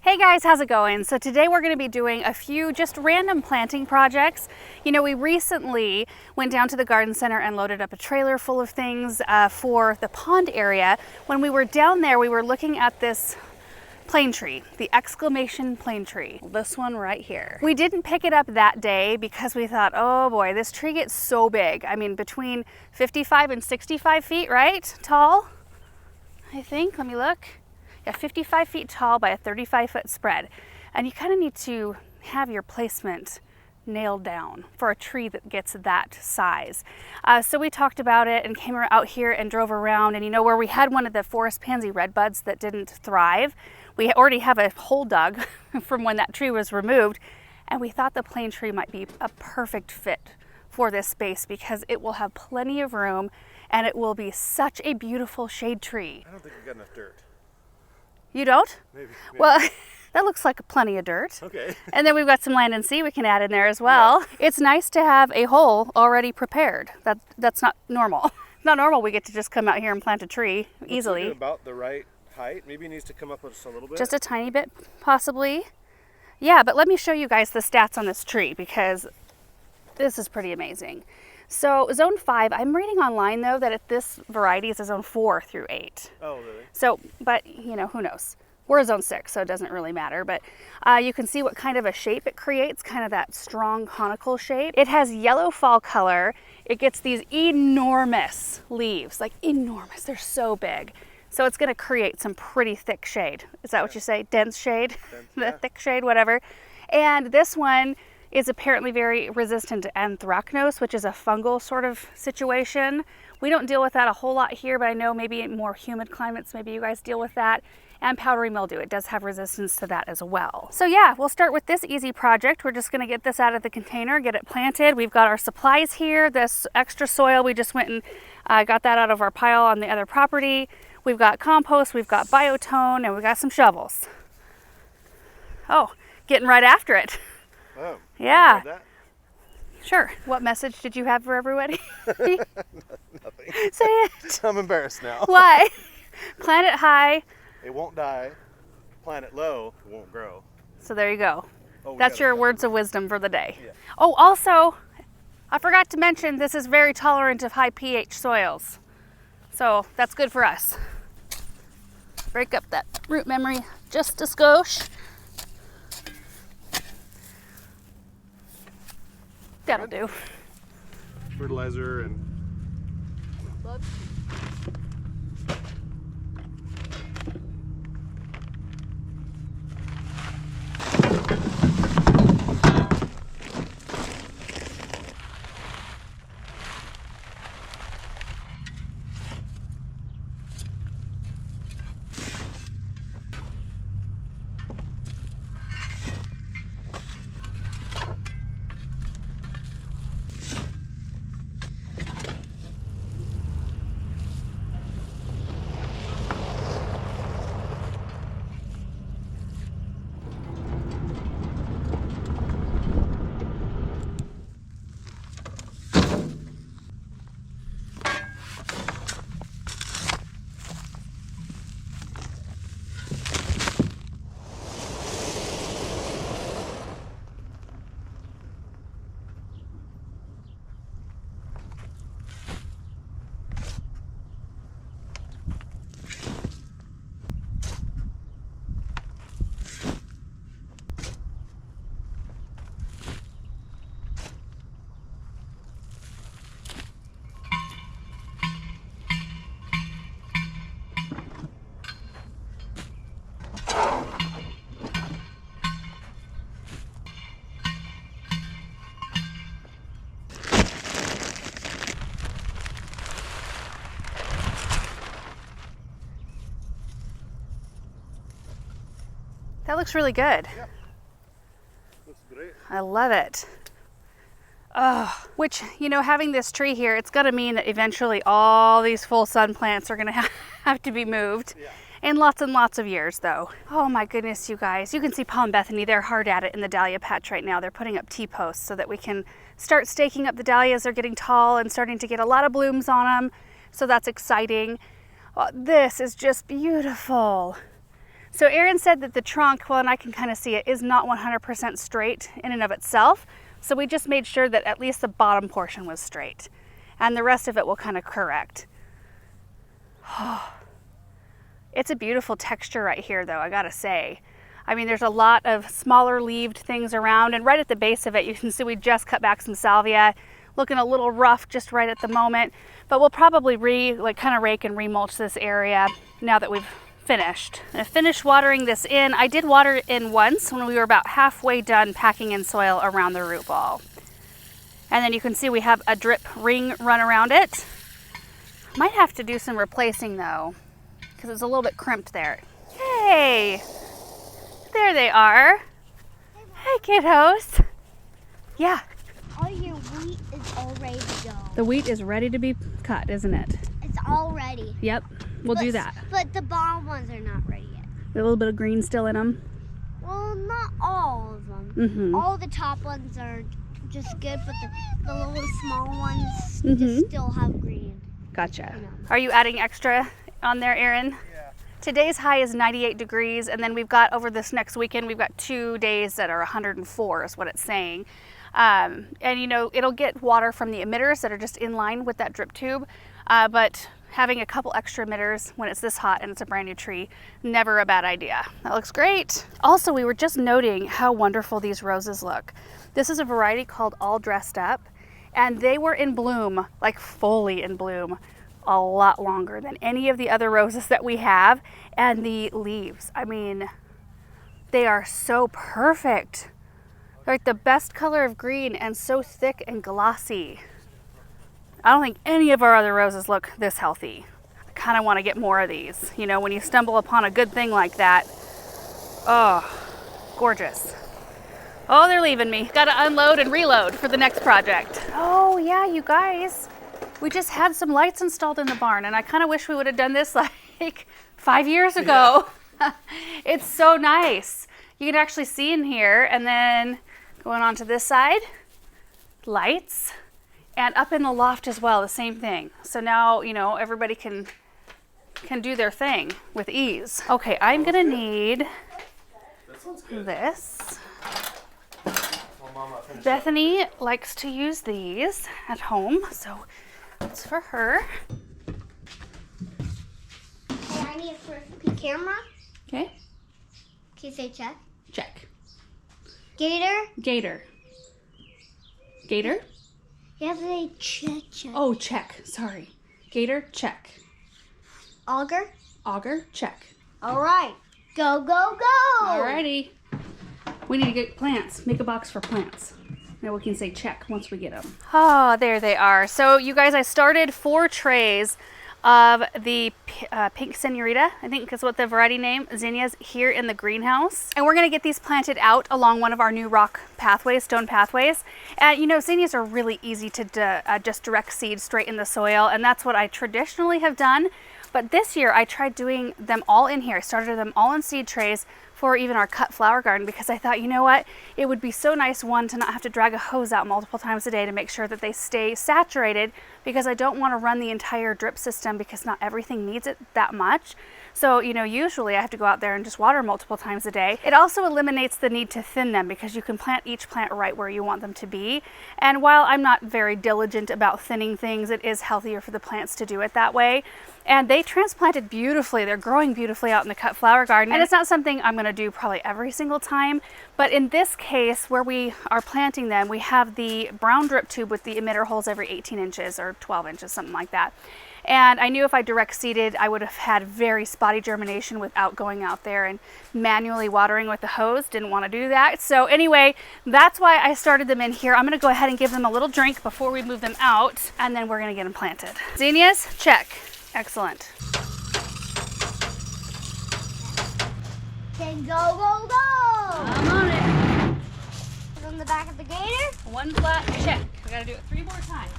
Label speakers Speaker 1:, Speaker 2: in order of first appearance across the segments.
Speaker 1: Hey guys, how's it going? So today we're going to be doing a few just random planting projects. You know, we recently went down to the garden center and loaded up a trailer full of things for the pond area. When we were down there, we were looking at this plane tree, the exclamation plane tree, this one right here. We didn't pick it up that day because we thought, oh boy, this tree gets so big. I mean, between 55 and 65 feet, right? Tall, I think. Let me look. Yeah, 55 feet tall by a 35-foot spread. And you kind of need to have your placement nailed down for a tree that gets that size. So we talked about it and came out here and drove around, and you know where we had one of the forest pansy redbuds that didn't thrive, we already have a hole dug from when that tree was removed, and we thought the plane tree might be a perfect fit for this space because it will have plenty of room and it will be such a beautiful shade tree.
Speaker 2: I don't think we've got enough dirt.
Speaker 1: You don't?
Speaker 2: Maybe.
Speaker 1: Well, that looks like plenty of dirt.
Speaker 2: Okay.
Speaker 1: And then we've got some land and sea we can add in there as well. Yeah. It's nice to have a hole already prepared. That's not normal. Not normal we get to just come out here and plant a tree easily.
Speaker 2: About the right height. Maybe it needs to come up just a little bit.
Speaker 1: Just a tiny bit, possibly. Yeah, but let me show you guys the stats on this tree because this is pretty amazing. So zone 5, I'm reading online though that this variety is a zone 4 through 8.
Speaker 2: Oh, really?
Speaker 1: So, but you know, who knows? We're a zone 6, so it doesn't really matter, but you can see what kind of a shape it creates, kind of that strong conical shape. It has yellow fall color. It gets these enormous leaves, like enormous, they're so big. So it's gonna create some pretty thick shade. Is that what you say? Dense shade?
Speaker 2: Dense,
Speaker 1: The
Speaker 2: yeah.
Speaker 1: thick shade, whatever. And this one is apparently very resistant to anthracnose, which is a fungal sort of situation. We don't deal with that a whole lot here, but I know maybe in more humid climates, maybe you guys deal with that. And powdery mildew, it does have resistance to that as well. So yeah, we'll start with this easy project. We're just gonna get this out of the container, get it planted. We've got our supplies here, this extra soil, we just went and got that out of our pile on the other property. We've got compost, we've got biotone, and we've got some shovels. Oh, getting right after it.
Speaker 2: Oh,
Speaker 1: Yeah.
Speaker 2: that?
Speaker 1: Sure. What message did you have for everybody?
Speaker 2: Nothing.
Speaker 1: Say it.
Speaker 2: I'm embarrassed now.
Speaker 1: Why? Plant it high.
Speaker 2: It won't die. Plant it low, it won't grow.
Speaker 1: So there you go.
Speaker 2: Oh,
Speaker 1: That's your words of wisdom for the day.
Speaker 2: Yeah.
Speaker 1: Oh, also, I forgot to mention this is very tolerant of high pH soils. So that's good for us. Break up that root memory just a skosh. That'll do.
Speaker 2: Fertilizer and
Speaker 1: That looks really good.
Speaker 2: yeah. Looks great.
Speaker 1: I love it. Oh, which, you know, having this tree here, it's going to mean that eventually all these full sun plants are going to have to be moved.
Speaker 2: Yeah.
Speaker 1: In lots and lots of years, though. Oh my goodness, you guys. You can see Paul and Bethany, they're hard at it in the dahlia patch right now. They're putting up T-posts so that we can start staking up the dahlias. They're getting tall and starting to get a lot of blooms on them. So that's exciting. Oh, this is just beautiful. So Aaron said that the trunk, well, and I can kind of see it, is not 100% straight in and of itself. So we just made sure that at least the bottom portion was straight. And the rest of it will kind of correct. It's a beautiful texture right here, though, I gotta say. I mean, there's a lot of smaller leaved things around, and right at the base of it, you can see we just cut back some salvia. Looking a little rough just right at the moment, but we'll probably kind of rake and remulch this area now that we've finished. I finished watering this in. I did water it in once when we were about halfway done packing in soil around the root ball. And then you can see we have a drip ring run around it. Might have to do some replacing though, because it's a little bit crimped there. Hey, there they are. Hey kiddos. Yeah.
Speaker 3: All your wheat is all ready to go.
Speaker 1: The wheat is ready to be cut, isn't it?
Speaker 3: It's all ready.
Speaker 1: Yep, we'll do that.
Speaker 3: But the bottom ones are not ready yet.
Speaker 1: A little bit of green still in them.
Speaker 3: Well, not all of them.
Speaker 1: Mm-hmm.
Speaker 3: All the top ones are just good, but the little small ones
Speaker 1: Mm-hmm.
Speaker 3: just still have green.
Speaker 1: Gotcha.
Speaker 3: You know.
Speaker 1: Are you adding extra on there, Aaron?
Speaker 2: Yeah.
Speaker 1: Today's high is 98 degrees, and then we've got over this next weekend, we've got 2 days that are 104 is what it's saying. And you know, it'll get water from the emitters that are just in line with that drip tube, but having a couple extra emitters when it's this hot and it's a brand new tree, never a bad idea. That looks great. Also, we were just noting how wonderful these roses look. This is a variety called All Dressed Up, and they were in bloom, like fully in bloom, a lot longer than any of the other roses that we have. And the leaves, I mean, they are so perfect. They're like the best color of green and so thick and glossy. I don't think any of our other roses look this healthy. I kind of want to get more of these. You know, when you stumble upon a good thing like that, oh, gorgeous. Oh, they're leaving me. Got to unload and reload for the next project. Oh yeah, you guys, we just had some lights installed in the barn, and I kind of wish we would have done this like 5 years ago. Yeah. It's so nice. You can actually see in here, and then going on to this side, lights, and up in the loft as well, the same thing. So now, you know, everybody can do their thing with ease. Okay, I'm gonna need this. Bethany likes to use these at home, so it's for her.
Speaker 3: Hey, I need a first camera.
Speaker 1: Okay,
Speaker 3: Can you say check?
Speaker 1: check.
Speaker 3: Gator?
Speaker 1: Gator. Gator?
Speaker 3: You have to say check.
Speaker 1: Oh, check. Sorry. Gator, check.
Speaker 3: Auger?
Speaker 1: Auger, check.
Speaker 3: All right. Go, go, go.
Speaker 1: Alrighty. We need to get plants. Make a box for plants. Now we can say check once we get them. Oh, there they are. So you guys, I started 4 trays of the pink senorita, I think is what the variety name, zinnias, here in the greenhouse. And we're gonna get these planted out along one of our new rock pathways, stone pathways. And you know, zinnias are really easy to just direct seed straight in the soil, and that's what I traditionally have done. But this year I tried doing them all in here. I started them all in seed trays for even our cut flower garden, because I thought, you know what, it would be so nice, one, to not have to drag a hose out multiple times a day to make sure that they stay saturated, because I don't want to run the entire drip system because not everything needs it that much. So, you know, usually I have to go out there and just water multiple times a day. It also eliminates the need to thin them, because you can plant each plant right where you want them to be. And while I'm not very diligent about thinning things, it is healthier for the plants to do it that way. And they transplanted beautifully. They're growing beautifully out in the cut flower garden. And it's not something I'm going to do probably every single time. But in this case, where we are planting them, we have the brown drip tube with the emitter holes every 18 inches or 12 inches, something like that. And I knew if I direct seeded, I would have had very spotty germination without going out there and manually watering with the hose. Didn't want to do that. So anyway, that's why I started them in here. I'm going to go ahead and give them a little drink before we move them out, and then we're going to get them planted. Zinnias, check. Excellent.
Speaker 3: Then go, go, go.
Speaker 1: I'm on it.
Speaker 3: On the back of the gator.
Speaker 1: One flat check. We got to do it 3 more times.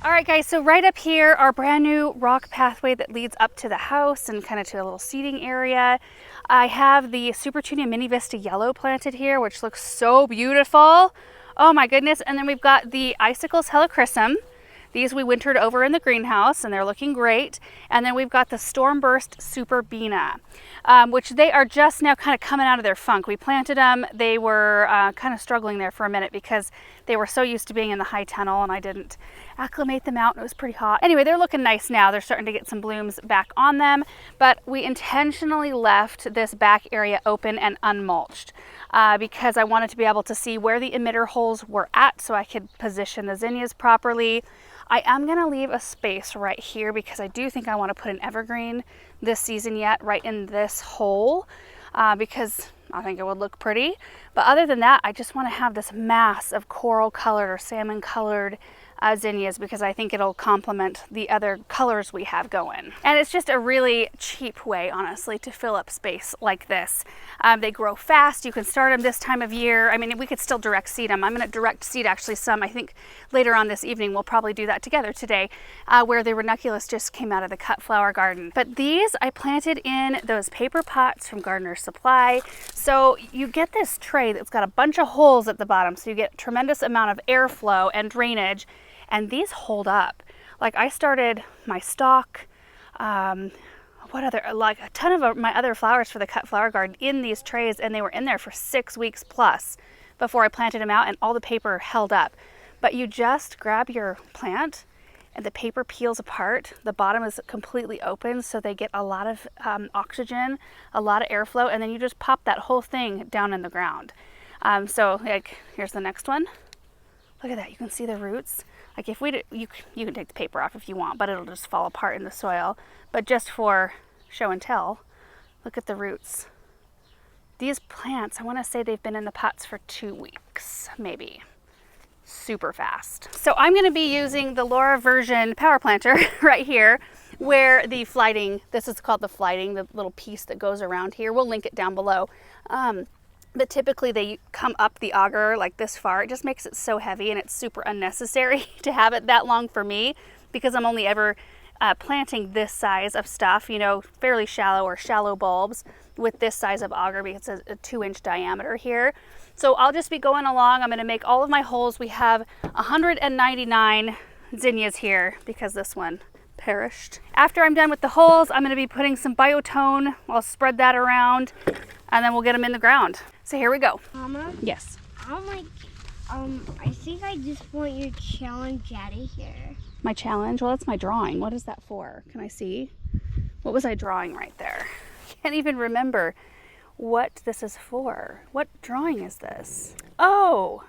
Speaker 1: All right, guys, so right up here, our brand new rock pathway that leads up to the house and kind of to a little seating area. I have the Supertunia Mini Vista Yellow planted here, which looks so beautiful. Oh my goodness. And then we've got the Icicles Helichrysum These we wintered over in the greenhouse and they're looking great. And then we've got the Stormburst Superbina, which they are just now kind of coming out of their funk. We planted them. They were kind of struggling there for a minute because they were so used to being in the high tunnel and I didn't acclimate them out and it was pretty hot. Anyway, they're looking nice now. They're starting to get some blooms back on them, but we intentionally left this back area open and unmulched because I wanted to be able to see where the emitter holes were at so I could position the zinnias properly. I am going to leave a space right here because I do think I want to put an evergreen this season yet right in this hole because I think it would look pretty. But other than that, I just want to have this mass of coral colored or salmon colored zinnias because I think it'll complement the other colors we have going. And it's just a really cheap way, honestly, to fill up space like this. They grow fast. You can start them this time of year. I mean, we could still direct seed them. I'm going to direct seed actually some, I think later on this evening, we'll probably do that together today, where the ranunculus just came out of the cut flower garden. But these I planted in those paper pots from Gardener's Supply. So you get this tray that's got a bunch of holes at the bottom. So you get a tremendous amount of airflow and drainage. And these hold up. Like I started my stock, like a ton of my other flowers for the cut flower garden in these trays, and they were in there for 6 weeks plus before I planted them out and all the paper held up. But you just grab your plant and the paper peels apart. The bottom is completely open so they get a lot of oxygen, a lot of airflow, and then you just pop that whole thing down in the ground. So like here's the next one. Look at that, you can see the roots. Like if you can take the paper off if you want, but it'll just fall apart in the soil. But just for show and tell, look at the roots. These plants, I want to say they've been in the pots for 2 weeks, maybe. Super fast. So I'm going to be using the Laura version power planter right here, where the flighting, this is called the flighting, the little piece that goes around here. We'll link it down below. But typically they come up the auger like this far. It just makes it so heavy and it's super unnecessary to have it that long for me because I'm only ever planting this size of stuff, you know, fairly shallow or shallow bulbs with this size of auger because it's a 2-inch diameter here. So I'll just be going along. I'm going to make all of my holes. We have 199 zinnias here because this one perished. After I'm done with the holes, I'm going to be putting some biotone. I'll spread that around and then we'll get them in the ground. So here we go.
Speaker 3: Mama?
Speaker 1: Yes.
Speaker 3: I think I just want your challenge out of here.
Speaker 1: My challenge? Well, that's my drawing. What is that for? Can I see? What was I drawing right there? I can't even remember what this is for. What drawing is this? Oh,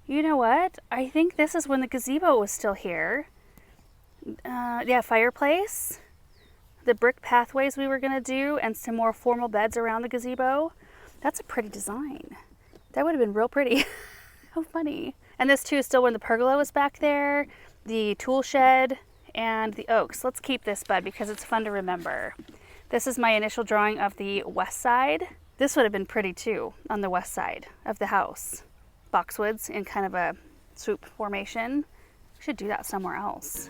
Speaker 1: you know what? I think this is when the gazebo was still here. Yeah, fireplace, the brick pathways we were gonna do, and some more formal beds around the gazebo. That's a pretty design. That would have been real pretty. How funny. And this too is still when the pergola was back there, the tool shed, and the oaks. Let's keep this bud because it's fun to remember. This is my initial drawing of the west side. This would have been pretty too on the west side of the house. Boxwoods in kind of a swoop formation. We should do that somewhere else.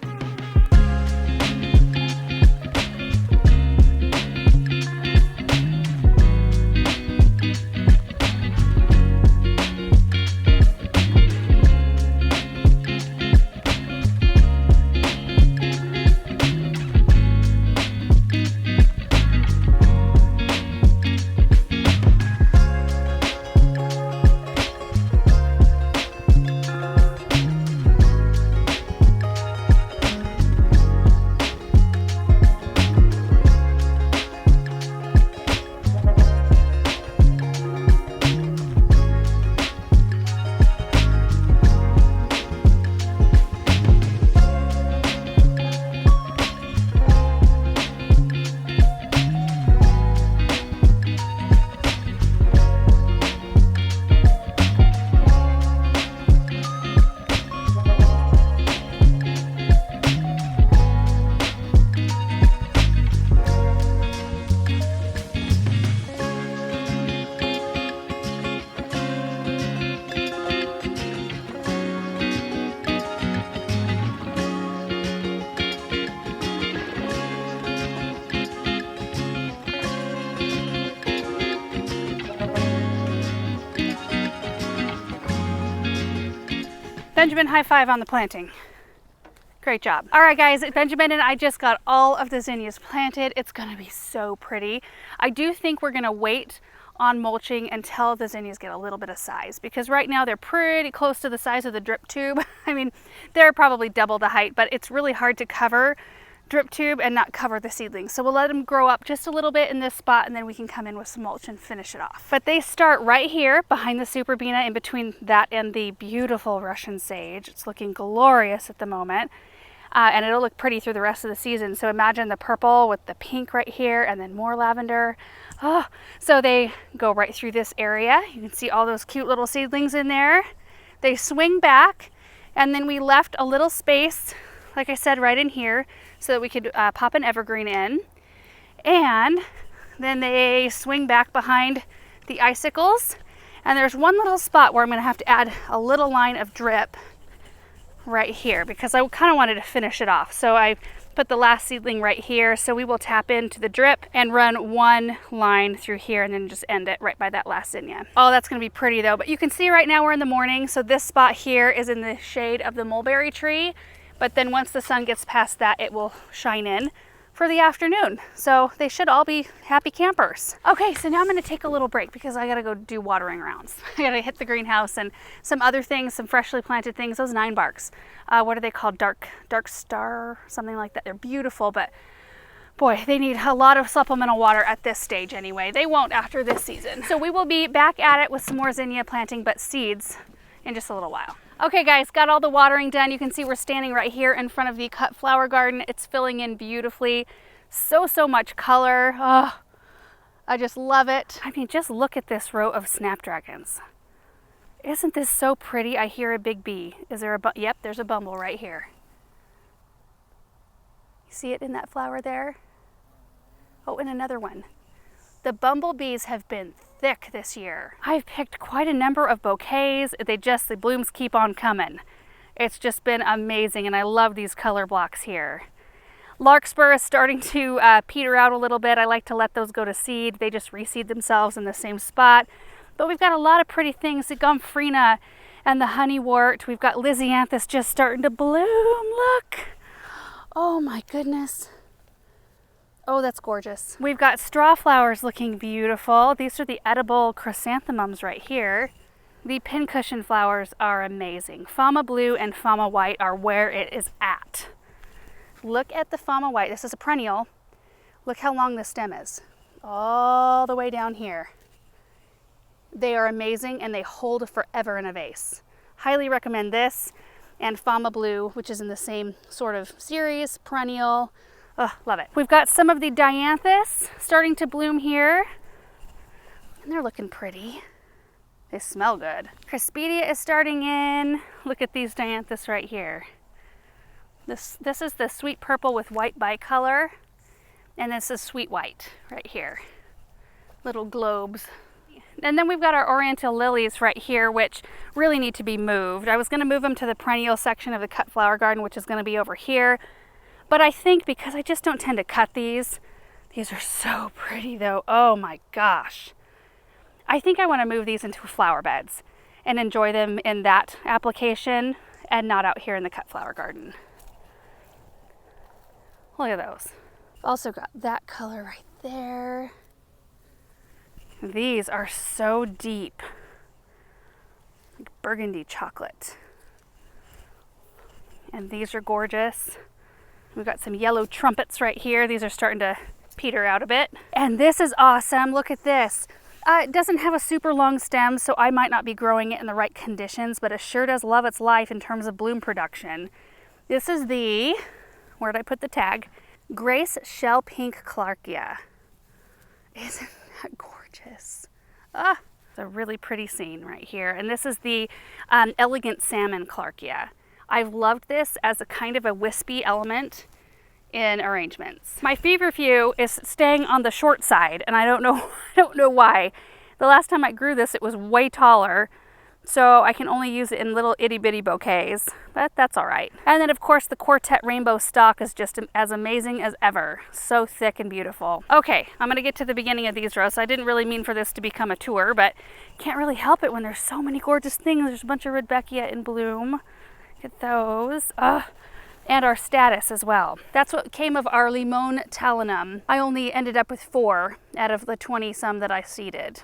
Speaker 1: Benjamin, high five on the planting. Great job. All right, guys, Benjamin and I just got all of the zinnias planted. It's gonna be so pretty. I do think we're gonna wait on mulching until the zinnias get a little bit of size, because right now they're pretty close to the size of the drip tube. I mean, they're probably double the height, but it's really hard to cover drip tube and not cover the seedlings. So we'll let them grow up just a little bit in this spot, and then we can come in with some mulch and finish it off. But they start right here behind the superbena, in between that and the beautiful Russian sage. It's looking glorious at the moment. And it'll look pretty through the rest of the season. So imagine the purple with the pink right here and then more lavender. Oh, so they go right through this area. You can see all those cute little seedlings in there. They swing back, and then we left a little space, like I said, right in here so that we could pop an evergreen in. And then they swing back behind the icicles. And there's one little spot where I'm gonna have to add a little line of drip right here, because I kind of wanted to finish it off. So I put the last seedling right here. So we will tap into the drip and run one line through here and then just end it right by that last zinnia. Oh, that's going to be pretty though. But you can see right now we're in the morning. So this spot here is in the shade of the mulberry tree. But then once the sun gets past that, it will shine in for the afternoon. So they should all be happy campers. Okay, so now I'm gonna take a little break because I gotta go do watering rounds. I gotta hit the greenhouse and some other things, some freshly planted things, those 9 barks. What are they called? Dark star, something like that. They're beautiful, but boy, they need a lot of supplemental water at this stage anyway. They won't after this season. So we will be back at it with some more zinnia planting, but seeds, in just a little while. Okay guys, got all the watering done. You can see we're standing right here in front of the cut flower garden. It's filling in beautifully. So much color. Oh, I just love it. I mean, just look at this row of snapdragons. Isn't this so pretty? I hear a big bee. Is there yep, there's a bumble right here. You see it in that flower there? Oh, and another one. The bumblebees have been thick this year. I've picked quite a number of bouquets. The blooms keep on coming. It's just been amazing, and I love these color blocks here. Larkspur is starting to peter out a little bit. I like to let those go to seed. They just reseed themselves in the same spot. But we've got a lot of pretty things. The gomphrena and the honeywort. We've got lisianthus just starting to bloom. Look. Oh my goodness. Oh, that's gorgeous. We've got straw flowers looking beautiful. These are the edible chrysanthemums right here. The pincushion flowers are amazing. Fama blue and Fama white are where it is at. Look at the Fama white. This is a perennial. Look how long the stem is. All the way down here. They are amazing and they hold forever in a vase. Highly recommend this and Fama blue, which is in the same sort of series, perennial. Oh, love it. We've got some of the dianthus starting to bloom here. And they're looking pretty. They smell good. Craspedia is starting in. Look at these dianthus right here. This is the sweet purple with white bicolor. And this is sweet white right here. Little globes. And then we've got our oriental lilies right here, which really need to be moved. I was going to move them to the perennial section of the cut flower garden, which is going to be over here. But I think because I just don't tend to cut these are so pretty though. Oh my gosh. I think I want to move these into flower beds and enjoy them in that application and not out here in the cut flower garden. Look at those. Also got that color right there. These are so deep. Like burgundy chocolate. And these are gorgeous. We've got some yellow trumpets right here. These are starting to peter out a bit. And this is awesome. Look at this. It doesn't have a super long stem, so I might not be growing it in the right conditions, but it sure does love its life in terms of bloom production. This is the, where did I put the tag? Grace Shell Pink Clarkia. Isn't that gorgeous? Ah, it's a really pretty scene right here. And this is the Elegant Salmon Clarkia. I've loved this as a kind of a wispy element in arrangements. My feverfew is staying on the short side, and I don't know why. The last time I grew this, it was way taller, so I can only use it in little itty bitty bouquets, but that's all right. And then of course the Quartet Rainbow Stalk is just as amazing as ever. So thick and beautiful. Okay, I'm gonna get to the beginning of these rows. I didn't really mean for this to become a tour, but can't really help it when there's so many gorgeous things. There's a bunch of Rudbeckia in bloom. Look at those. and our status as well. That's what came of our limon talinum. I only ended up with 4 out of the 20 some that I seeded.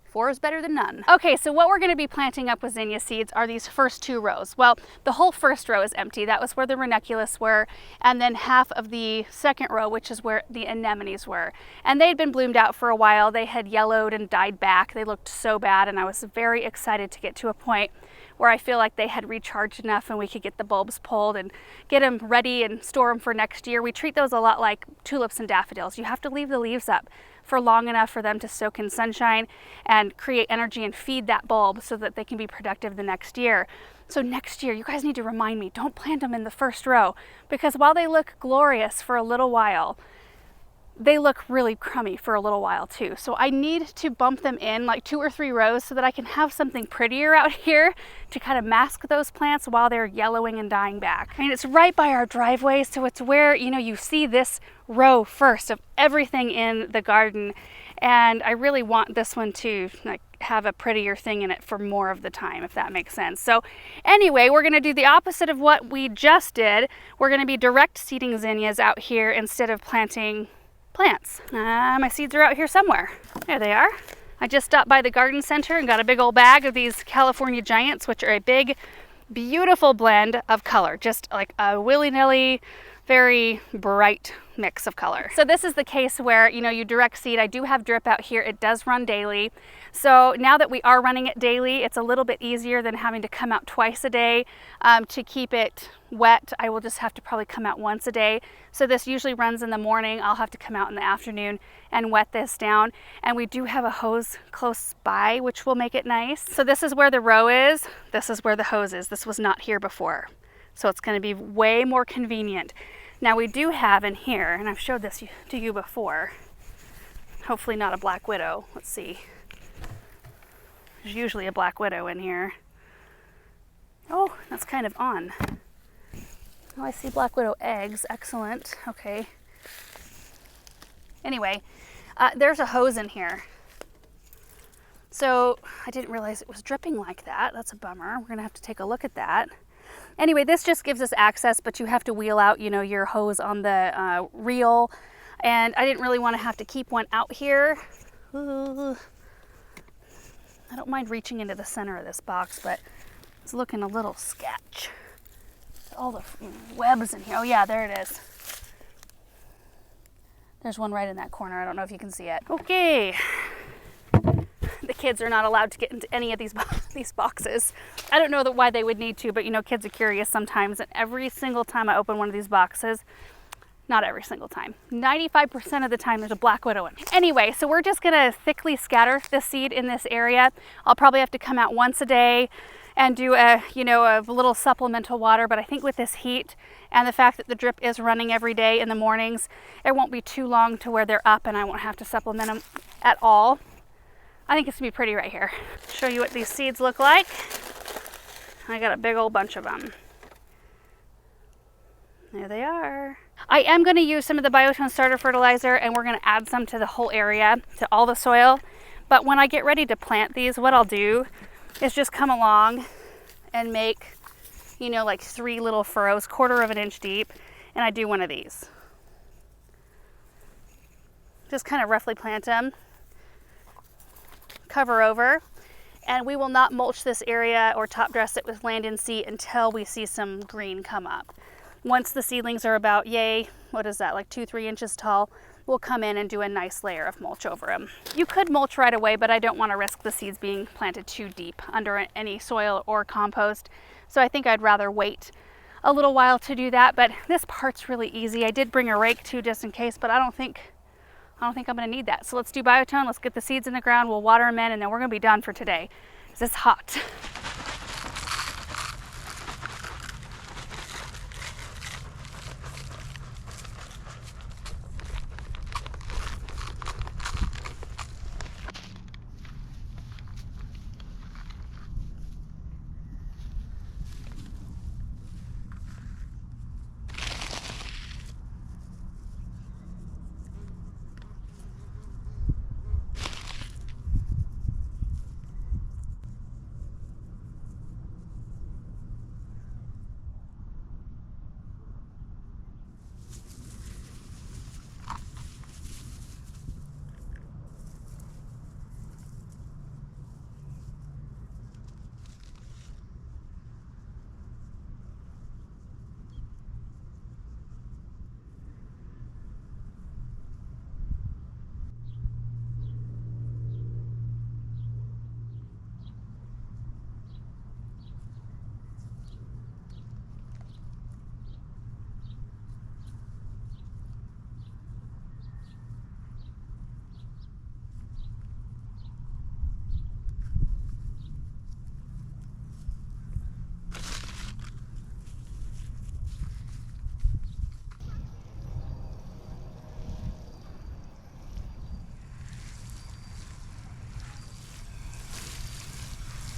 Speaker 1: 4 is better than none. Okay, so what we're going to be planting up with zinnia seeds are these first 2 rows. Well, the whole first row is empty. That was where the ranunculus were, and then half of the second row, which is where the anemones were. And they'd been bloomed out for a while. They had yellowed and died back. They looked so bad, and I was very excited to get to a point where I feel like they had recharged enough and we could get the bulbs pulled and get them ready and store them for next year. We treat those a lot like tulips and daffodils. You have to leave the leaves up for long enough for them to soak in sunshine and create energy and feed that bulb so that they can be productive the next year. So next year, you guys need to remind me, don't plant them in the first row, because while they look glorious for a little while, they look really crummy for a little while too. So I need to bump them in like 2 or 3 rows so that I can have something prettier out here to kind of mask those plants while they're yellowing and dying back. I mean, it's right by our driveway, so it's where, you know, you see this row first of everything in the garden. And I really want this one to like have a prettier thing in it for more of the time, if that makes sense. So anyway, we're gonna do the opposite of what we just did. We're gonna be direct seeding zinnias out here instead of planting plants. My seeds are out here somewhere. There they are. I just stopped by the garden center and got a big old bag of these California Giants, which are a big, beautiful blend of color. Just like a willy-nilly, very bright mix of color. So this is the case where, you know, you direct seed. I do have drip out here. It does run daily. So now that we are running it daily, it's a little bit easier than having to come out twice a day to keep it wet. I will just have to probably come out once a day. So this usually runs in the morning. I'll have to come out in the afternoon and wet this down. And we do have a hose close by, which will make it nice. So this is where the row is. This is where the hose is. This was not here before. So it's going to be way more convenient. Now we do have in here, and I've showed this to you before, hopefully not a black widow. Let's see. There's usually a black widow in here. Oh, that's kind of on. Oh, I see black widow eggs. Excellent. Okay. Anyway, there's a hose in here. So I didn't realize it was dripping like that. That's a bummer. We're going to have to take a look at that. Anyway, this just gives us access, but you have to wheel out, you know, your hose on the reel. And I didn't really want to have to keep one out here. Ooh. I don't mind reaching into the center of this box, but it's looking a little sketch. All the webs in here. Oh yeah, there it is. There's one right in that corner. I don't know if you can see it. Okay. The kids are not allowed to get into any of these boxes. I don't know why they would need to, but you know, kids are curious sometimes. And every single time I open one of these boxes, not every single time, 95% of the time there's a black widow in. Anyway, so we're just gonna thickly scatter the seed in this area. I'll probably have to come out once a day and do a little supplemental water, but I think with this heat and the fact that the drip is running every day in the mornings, it won't be too long to where they're up and I won't have to supplement them at all. I think it's gonna be pretty right here. Show you what these seeds look like. I got a big old bunch of them. There they are. I am gonna use some of the Biotone starter fertilizer and we're gonna add some to the whole area, to all the soil. But when I get ready to plant these, what I'll do is just come along and make, you know, like 3 little furrows, 1/4 of an inch deep, and I do one of these. Just kind of roughly plant them. Cover over, and we will not mulch this area or top dress it with land and seed until we see some green come up. Once the seedlings are about, what is that, like 2-3 inches tall, we'll come in and do a nice layer of mulch over them. You could mulch right away, but I don't want to risk the seeds being planted too deep under any soil or compost. So I think I'd rather wait a little while to do that, but this part's really easy. I did bring a rake too, just in case, but I don't think I'm gonna need that. So let's do Biotone, let's get the seeds in the ground, we'll water them in, and then we're gonna be done for today, because it's hot.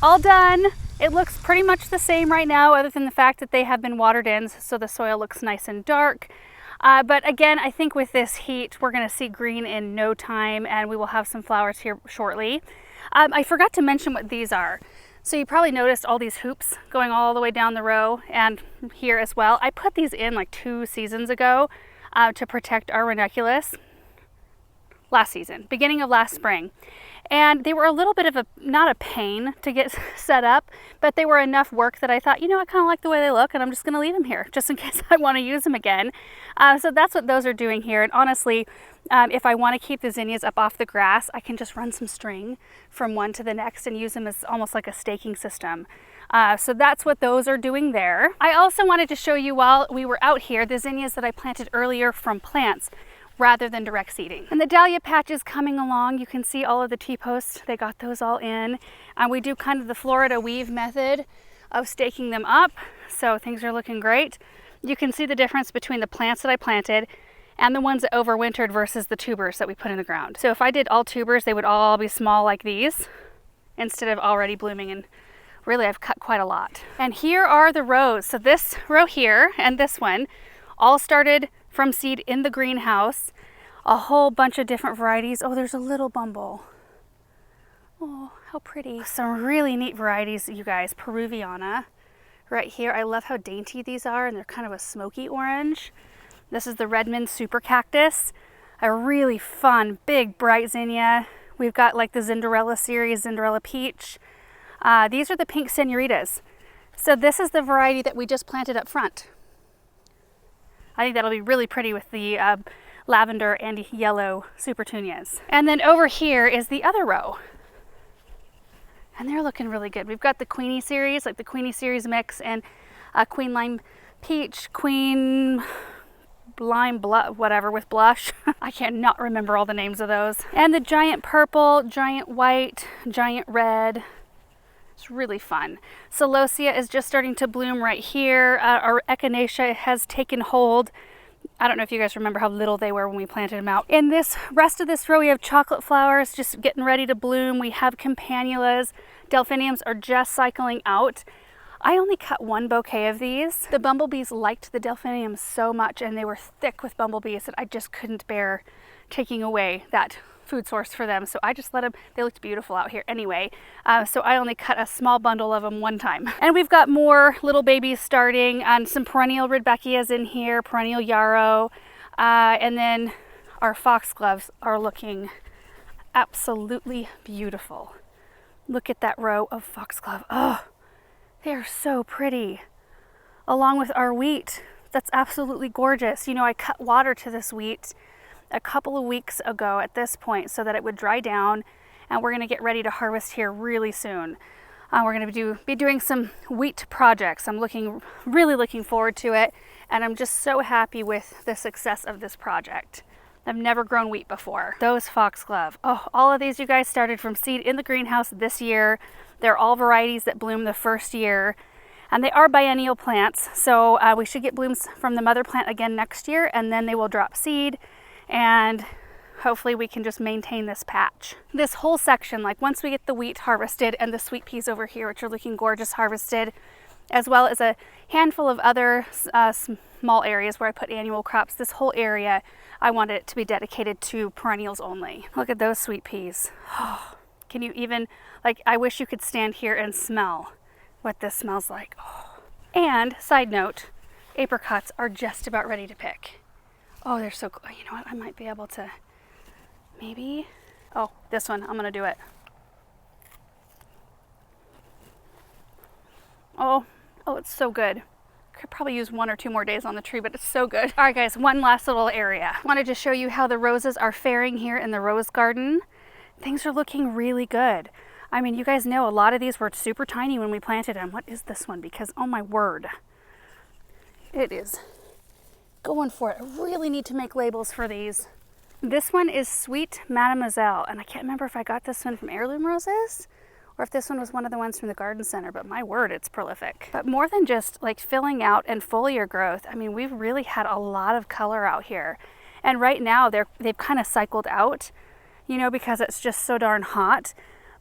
Speaker 1: All done. It looks pretty much the same right now, other than the fact that they have been watered in, so the soil looks nice and dark. But again, I think with this heat, we're going to see green in no time, and we will have some flowers here shortly. I forgot to mention what these are. So you probably noticed all these hoops going all the way down the row and here as well. I put these in like 2 seasons ago to protect our ranunculus. Last season, beginning of last spring. And they were a little bit of not a pain to get set up, but they were enough work that I thought, you know, I kind of like the way they look and I'm just going to leave them here just in case I want to use them again. So that's what those are doing here. And honestly, if I want to keep the zinnias up off the grass, I can just run some string from one to the next and use them as almost like a staking system. So that's what those are doing there. I also wanted to show you while we were out here, the zinnias that I planted earlier from plants rather than direct seeding. And the dahlia patch is coming along. You can see all of the T-posts, they got those all in. We do kind of the Florida weave method of staking them up. So things are looking great. You can see the difference between the plants that I planted and the ones that overwintered versus the tubers that we put in the ground. So if I did all tubers, they would all be small like these instead of already blooming, and really I've cut quite a lot. And here are the rows. So this row here and this one all started from seed in the greenhouse. A whole bunch of different varieties. Oh, there's a little bumble. Oh, how pretty. Some really neat varieties, you guys. Peruviana right here. I love how dainty these are, and they're kind of a smoky orange. This is the Redmond Super Cactus. A really fun, big, bright zinnia. We've got like the Cinderella series, Cinderella Peach. These are the pink senoritas. So this is the variety that we just planted up front. I think that'll be really pretty with the lavender and yellow supertunias. And then over here is the other row. And they're looking really good. We've got the Queenie series, like the Queenie series mix, and Queen Lime Peach, Queen Lime whatever with blush. I cannot remember all the names of those. And the giant purple, giant white, giant red. It's really fun. Celosia is just starting to bloom right here. Our echinacea has taken hold. I don't know if you guys remember how little they were when we planted them out. In this rest of this row, we have chocolate flowers just getting ready to bloom. We have campanulas. Delphiniums are just cycling out. I only cut 1 bouquet of these. The bumblebees liked the delphiniums so much, and they were thick with bumblebees that I just couldn't bear taking away that food source for them. So I just let them, they looked beautiful out here anyway. So I only cut a small bundle of them one time. And we've got more little babies starting, and some perennial Rudbeckias in here, perennial yarrow. And then our foxgloves are looking absolutely beautiful. Look at that row of foxglove. Oh, they are so pretty. Along with our wheat, that's absolutely gorgeous. You know, I cut water to this wheat a couple of weeks ago at this point so that it would dry down, and we're going to get ready to harvest here really soon. We're going to be doing some wheat projects. I'm really looking forward to it, and I'm just so happy with the success of this project. I've never grown wheat before. Those foxglove. Oh, all of these, you guys, started from seed in the greenhouse this year. They're all varieties that bloom the first year, and they are biennial plants, so we should get blooms from the mother plant again next year, and then they will drop seed, and hopefully we can just maintain this patch. This whole section, like once we get the wheat harvested and the sweet peas over here, which are looking gorgeous, harvested, as well as a handful of other small areas where I put annual crops, this whole area, I wanted it to be dedicated to perennials only. Look at those sweet peas. Oh, can you even, like, I wish you could stand here and smell what this smells like. Oh. And side note, apricots are just about ready to pick. Oh, they're so cool. You know what? I might be able to maybe. Oh, this one. I'm going to do it. Oh, it's so good. Could probably use 1 or 2 more days on the tree, but it's so good. All right, guys, one last little area. Wanted to show you how the roses are faring here in the rose garden. Things are looking really good. I mean, you guys know a lot of these were super tiny when we planted them. What is this one? Because, oh my word, it is going for it. I really need to make labels for these. This one is Sweet Mademoiselle, and I can't remember if I got this one from Heirloom Roses or if this one was one of the ones from the garden center, but my word, it's prolific. But more than just like filling out and foliar growth, I mean, we've really had a lot of color out here. And right now they've kind of cycled out, you know, because it's just so darn hot.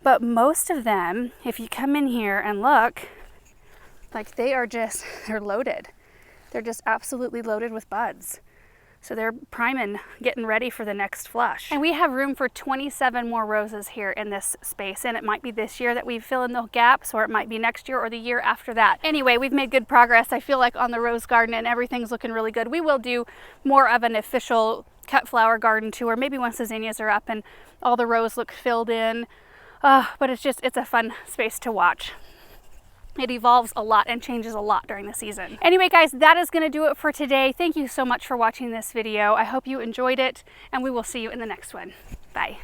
Speaker 1: But most of them, if you come in here and look, like they're loaded. They're just absolutely loaded with buds. So they're priming, getting ready for the next flush. And we have room for 27 more roses here in this space. And it might be this year that we fill in the gaps, or it might be next year or the year after that. Anyway, we've made good progress, I feel like, on the rose garden, and everything's looking really good. We will do more of an official cut flower garden tour, maybe once the zinnias are up and all the rows look filled in. But it's a fun space to watch. It evolves a lot and changes a lot during the season. Anyway, guys, that is going to do it for today. Thank you so much for watching this video. I hope you enjoyed it, and we will see you in the next one. Bye.